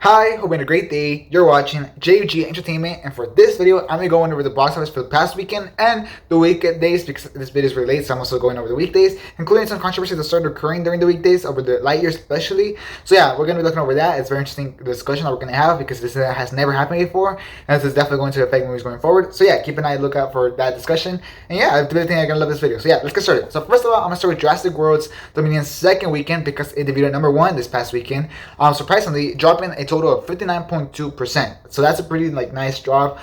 Hi, hope you had a great day. You're watching JG Entertainment, and for this video, I'm going to be going over the box office for the past weekend and the weekdays because this video is really late, so I'm also going over the weekdays, including some controversy that started occurring during the weekdays over the Lightyear especially. So yeah, we're going to be looking over that. It's a very interesting discussion that we're going to have because this has never happened before, and this is definitely going to affect movies going forward. So yeah, keep an eye look for that discussion. And yeah, I really think you're going to love this video. So yeah, let's get started. So first of all, I'm going to start with Jurassic World's Dominion's second weekend because it debuted at #1 this past weekend. Surprisingly, dropping a total of 59.2%. So that's a pretty nice drop.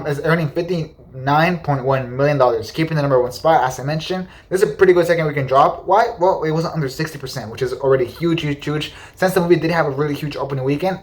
Is earning $59.1 million, keeping the #1 spot. As I mentioned, this is a pretty good second weekend drop. Why? Well, it wasn't under 60%, which is already huge. Since the movie did have a really huge opening weekend,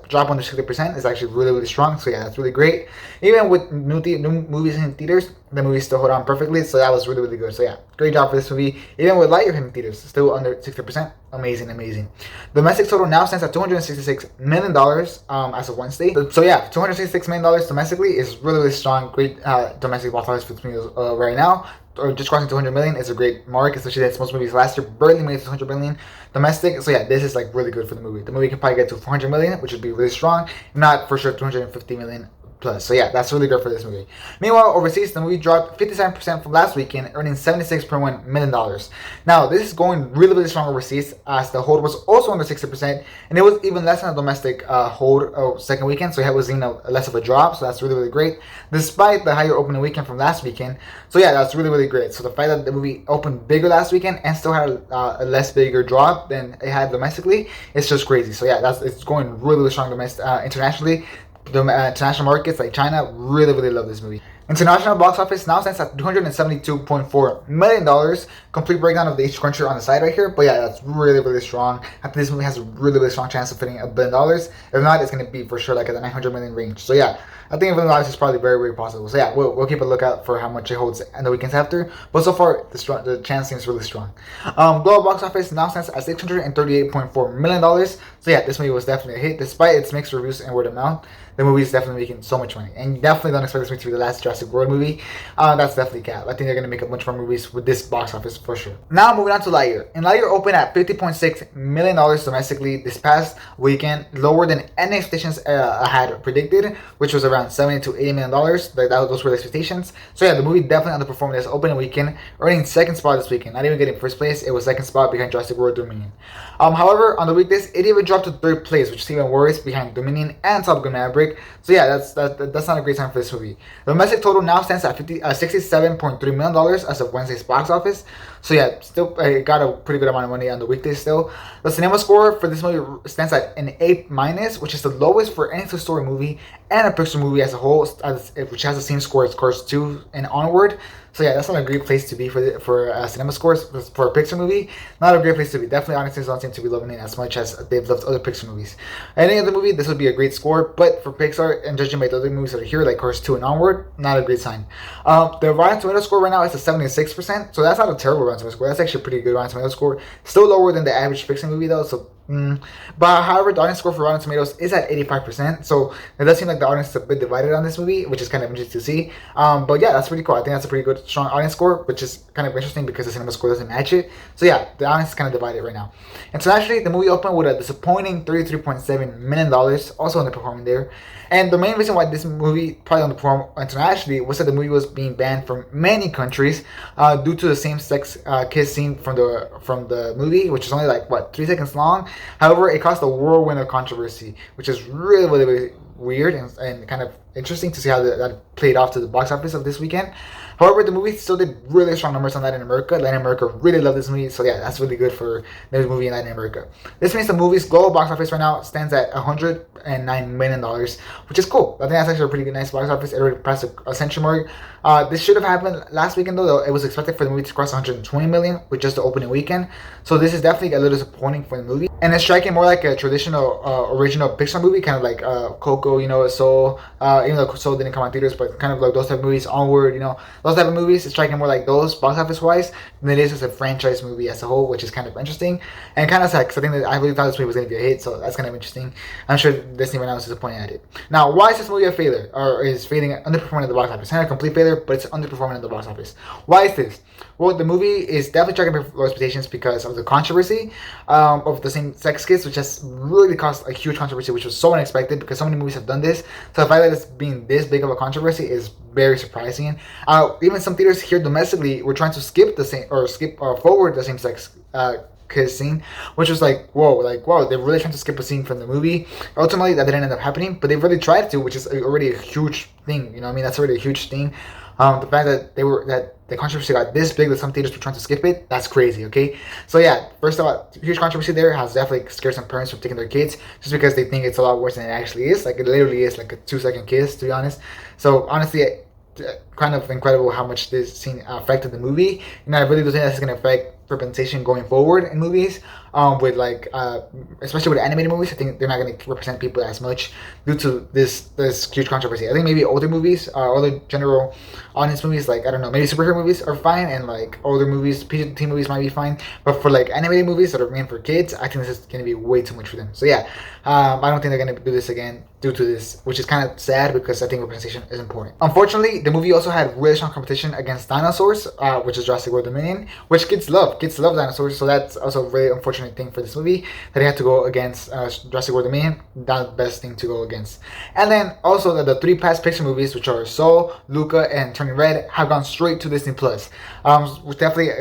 drop under 60% is actually really strong. So yeah, that's really great. Even with new movies in theaters, the movie still hold on perfectly. So that was really good. So yeah, great job for this movie. Even with Lightyear hitting theaters, still under 60%. Amazing. Domestic total now stands at $266 million as of Wednesday. So yeah, $266 million domestically is really strong. Great domestic box office for this movie right now. Just crossing 200 million is a great mark, especially that most movies last year barely made 200 million domestic. So yeah, this is really good for the movie. The movie can probably get to 400 million, which would be really strong. Not for sure 250 million plus. So yeah, that's really good for this movie. Meanwhile, overseas, the movie dropped 57% from last weekend, earning $76.1 million. Now, this is going really strong overseas, as the hold was also under 60%, and it was even less than a domestic hold second weekend, so it was less of a drop, so that's really great, despite the higher opening weekend from last weekend. So yeah, that's really great. So the fact that the movie opened bigger last weekend and still had a less bigger drop than it had domestically, it's just crazy. So yeah, it's going really strong internationally. The international markets like China really love this movie. International box office now stands at $272.4 million. Complete breakdown of each country on the side right here. But yeah, that's really strong. I think this movie has a really strong chance of hitting $1 billion. If not, it's going to be for sure at the 900 million range. So yeah, I think $1 billion is probably very possible. So yeah, we'll keep a lookout for how much it holds in the weekends after. But so far, the chance seems really strong. Global box office now stands at $638.4 million. So yeah, this movie was definitely a hit. Despite its mixed reviews and word of mouth, the movie is definitely making so much money. And you definitely don't expect this movie to be the last Jurassic World movie. That's definitely cap. I think they're going to make a bunch more movies with this box office for sure. Now moving on to Lightyear. And Lightyear opened at $50.6 million domestically this past weekend, lower than any expectations had predicted, which was around $70 to $80 million. Those were the expectations. So yeah, the movie definitely underperformed this opening weekend, earning second spot this weekend. Not even getting first place. It was second spot behind Jurassic World Dominion. However, on the weekdays, it even dropped to third place, which is even worse, behind Dominion and Top Gun Maverick. So yeah, that's not a great time for this movie. The domestic total now stands at $67.3 million as of Wednesday's box office. So yeah, still got a pretty good amount of money on the weekdays still. The Cinemascore for this movie stands at an A-, which is the lowest for any Toy Story movie and a Pixar movie as a whole, which has the same score as Cars 2 and onward. So yeah, that's not a great place to be for Cinemascores for a Pixar movie. Not a great place to be. Definitely, audiences don't seem to be loving it as much as they've loved other Pixar movies. Any other movie, this would be a great score, but for Pixar, and judging by the other movies that are here, like Cars 2 and onward, not a great sign. The Rotten Tomatoes score right now is a 76%, so that's not a terrible Rotten Tomatoes score. That's actually a pretty good Rotten Tomatoes score. Still lower than the average Pixar movie though, so but however, the audience score for Rotten Tomatoes is at 85%, so it does seem like the audience is a bit divided on this movie, which is kind of interesting to see. But yeah, that's pretty cool. I think that's a pretty good, strong audience score, which is kind of interesting because the cinema score doesn't match it. So yeah, the audience is kind of divided right now. Internationally, the movie opened with a disappointing $33.7 million, also underperforming there. And the main reason why this movie probably underperformed internationally was that the movie was being banned from many countries due to the same-sex kiss scene from the movie, which is only 3 seconds long. However, it caused a whirlwind of controversy, which is really weird and kind of interesting to see how that played off to the box office of this weekend. However, the movie still did really strong numbers on Latin America. Latin America really loved this movie, so yeah, that's really good for this movie in Latin America. This means the movie's global box office right now stands at $109 million, which is cool. I think that's actually a pretty good, nice box office. It already passed a century mark. This should have happened last weekend though. It was expected for the movie to cross 120 million with just the opening weekend. So this is definitely a little disappointing for the movie. And it's striking more like a traditional, original Pixar movie, kind of like Coco Coco, Soul, even though Soul didn't come out theaters, but kind of like those type of movies, Onward, those type of movies, it's striking more like those box office wise than it is as a franchise movie as a whole, which is kind of interesting and kind of sad because I think that I really thought this movie was going to be a hit, so that's kind of interesting. I'm sure Disney right now is disappointed at it. Now, why is this movie a failure, or is failing, underperforming at the box office? It's not a complete failure, but it's underperforming at the box office. Why is this? Well, the movie is definitely tracking low expectations because of the controversy of the same-sex kiss, which has really caused a huge controversy, which was so unexpected because so many movies have done this. So the fact that it's being this big of a controversy is very surprising. Even some theaters here domestically were trying to skip forward the same-sex kiss scene, which was like, whoa, they're really trying to skip a scene from the movie. Ultimately, that didn't end up happening, but they really tried to, which is already a huge thing. You know what I mean? That's already a huge thing. The fact that the controversy got this big that some theaters were trying to skip it, that's crazy, okay? So yeah, first of all, huge controversy there has definitely scared some parents from taking their kids just because they think it's a lot worse than it actually is. Like, it literally is like a 2-second kiss, to be honest. So honestly, kind of incredible how much this scene affected the movie. I really do think that's going to affect representation going forward in movies, with especially with animated movies. I think they're not going to represent people as much due to this huge controversy. I think maybe older movies, older general audience movies, like, I don't know, maybe superhero movies are fine, and like older movies, PG-13 movies might be fine, but for like animated movies that are meant for kids, I think this is going to be way too much for them. So yeah, I don't think they're going to do this again due to this, which is kind of sad because I think representation is important. Unfortunately, the movie also had really strong competition against dinosaurs, which is Jurassic World Dominion, which kids love. Kids love dinosaurs, so that's also a very unfortunate thing for this movie that they had to go against Jurassic World Dominion. Not the best thing to go against. And then also the 3 past Pixar movies, which are Soul, Luca, and Turning Red, have gone straight to Disney Plus. We're definitely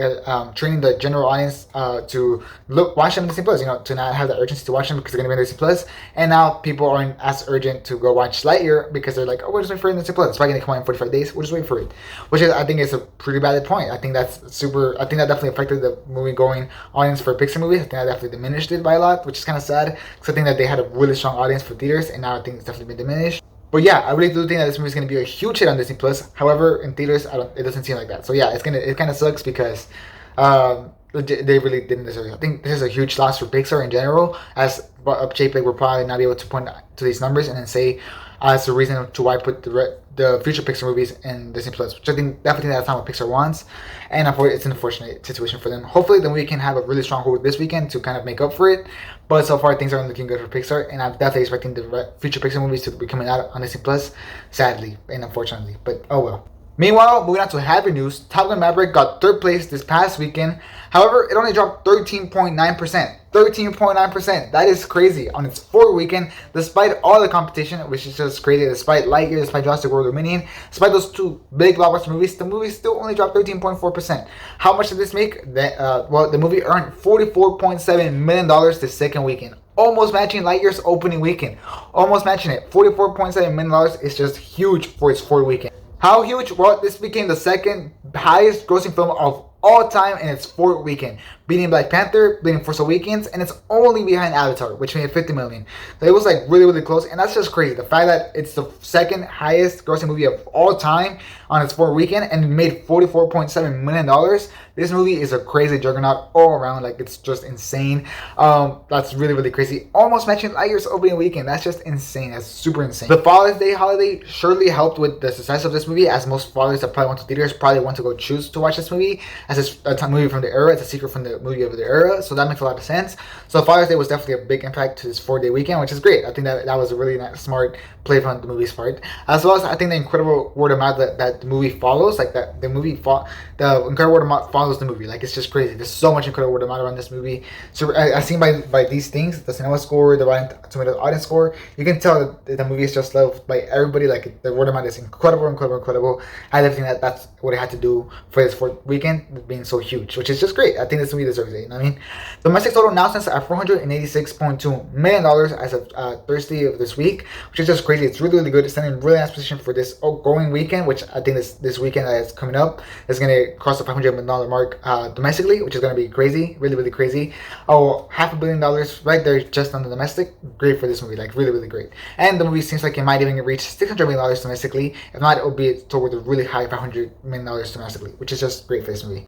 training the general audience to watch them on Disney Plus. To not have the urgency to watch them because they're going to be on Disney Plus. And now people aren't as urgent to go watch Lightyear because they're like, oh, we're just waiting for it on Disney Plus. It's probably going to come out in 45 days. We'll just wait for it. Which is, I think, is a pretty valid point. I think that definitely affected the movie going audience for Pixar movies. I think that definitely diminished it by a lot, which is kind of sad because I think that they had a really strong audience for theaters, and now I think it's definitely been diminished. But yeah, I really do think that this movie is going to be a huge hit on Disney Plus. However, in theaters, it doesn't seem like that. So yeah, it kind of sucks because they really didn't deserve it. I think this is a huge loss for Pixar in general, as JPEG will probably not be able to point to these numbers and then say as the reason to why I put the future Pixar movies in Disney Plus, which I think definitely that's not what Pixar wants, and it's an unfortunate situation for them. Hopefully, the movie can have a really strong hold this weekend to kind of make up for it. But so far, things aren't looking good for Pixar, and I'm definitely expecting the future Pixar movies to be coming out on Disney Plus, sadly and unfortunately. But oh well. Meanwhile, moving on to happy news, Top Gun Maverick got 3rd place this past weekend. However, it only dropped 13.9%. 13.9%. That is crazy on its 4th weekend, despite all the competition, which is just crazy. Despite Lightyear, despite Jurassic World Dominion, despite those 2 big blockbuster movies, the movie still only dropped 13.4%. How much did this make? The movie earned $44.7 million the 2nd weekend. Almost matching Lightyear's opening weekend. Almost matching it. $44.7 million is just huge for its 4th weekend. How huge? Well, this became the 2nd highest grossing film of all time in its 4th weekend, beating Black Panther, beating Force Awakens, and it's only behind Avatar, which made $50 million. So it was like really, really close, and that's just crazy. The fact that it's the 2nd highest grossing movie of all time on its 4th weekend and made $44.7 million. This movie is a crazy juggernaut all around. Like, it's just insane. That's really, really crazy. Almost matching Lightyear's opening weekend. That's just insane. That's super insane. The Father's Day holiday surely helped with the success of this movie, as most fathers that probably went to theaters probably want to go choose to watch this movie, as it's a movie from the era. It's a secret from the movie of the era, so that makes a lot of sense. So Father's Day was definitely a big impact to this 4-day weekend, which is great. I think that was a really smart play from the movie's part, as well as I think the incredible word of mouth that the movie follows, like that the incredible word of mouth follows the movie. Like, it's just crazy. There's so much incredible word of mouth around this movie. So I seen by these things, the Cinemascore, the Rotten Tomatoes audience score, you can tell that the movie is just loved by everybody. Like, the word of mouth is incredible. I definitely think that's what it had to do for this 4th weekend being so huge, which is just great. I think this movie deserves it. You know what I mean? Domestic total now stands at $486.2 million as of Thursday of this week, which is just crazy. It's really, really good. It's in a really nice position for this outgoing weekend, which I think this weekend that is coming up is going to cross the $500 million mark domestically, which is going to be crazy, really, really crazy. Oh, $500 million right there just on the domestic. Great for this movie, like really, really great. And the movie seems like it might even reach $600 million domestically. If not, it will be toward the really high $500 million domestically, which is just great for this movie.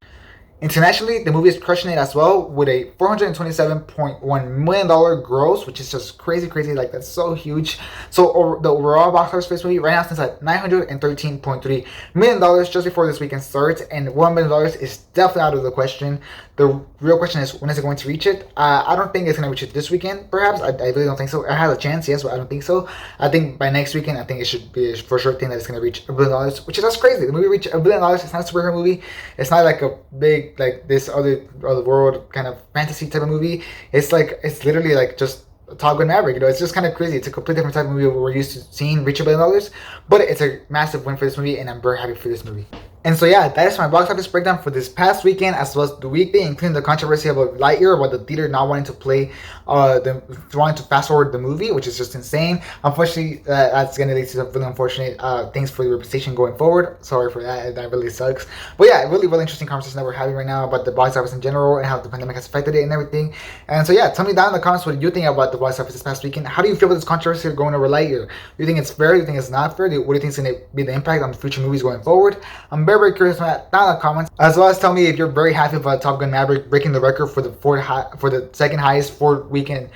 Internationally, the movie is crushing it as well with a $427.1 million gross, which is just crazy, crazy. Like, that's so huge. So the overall box office for this movie right now stands at $913.3 million just before this weekend starts, and $1 million is definitely out of the question. The real question is, when is it going to reach it? I don't think it's going to reach it this weekend, perhaps. I really don't think so. It has a chance, yes, but I don't think so. I think by next weekend, I think it should be for sure thing that it's going to reach $1 billion, which is just crazy. The movie reached $1 billion. It's not a superhero movie. It's not like a big, like this other world kind of fantasy type of movie. It's like, it's literally like just Top Gun Maverick. You know, it's just kind of crazy. It's a completely different type of movie we're used to seeing reach $1 billion, but it's a massive win for this movie, and I'm very happy for this movie. And so yeah, that is my box office breakdown for this past weekend as well as the weekday, including the controversy about Lightyear, about the theater not wanting to play, wanting to fast forward the movie, which is just insane. Unfortunately, that's going to lead to some really unfortunate things for the reputation going forward. Sorry for that, that really sucks. But yeah, really, really interesting conversation that we're having right now about the box office in general and how the pandemic has affected it and everything. And so yeah, tell me down in the comments what you think about the box office this past weekend. How do you feel about this controversy going over Lightyear? Do you think it's fair? Do you think it's not fair? What do you think is going to be the impact on future movies going forward? I'm very, very curious about that down in the comments, as well as tell me if you're very happy about Top Gun Maverick breaking the record for the second highest weekend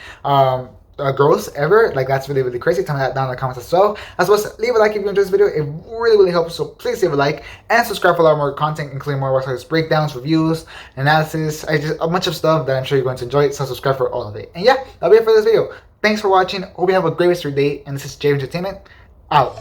gross ever. Like, that's really, really crazy. Tell me that down in the comments as well. As well as leave a like if you enjoyed this video. It really, really helps. So please leave a like and subscribe for a lot more content, including more box office breakdowns, reviews, analysis, just a bunch of stuff that I'm sure you're going to enjoy. So subscribe for all of it. And yeah, that'll be it for this video. Thanks for watching. Hope you have a great rest of your day. And this is J Entertainment out.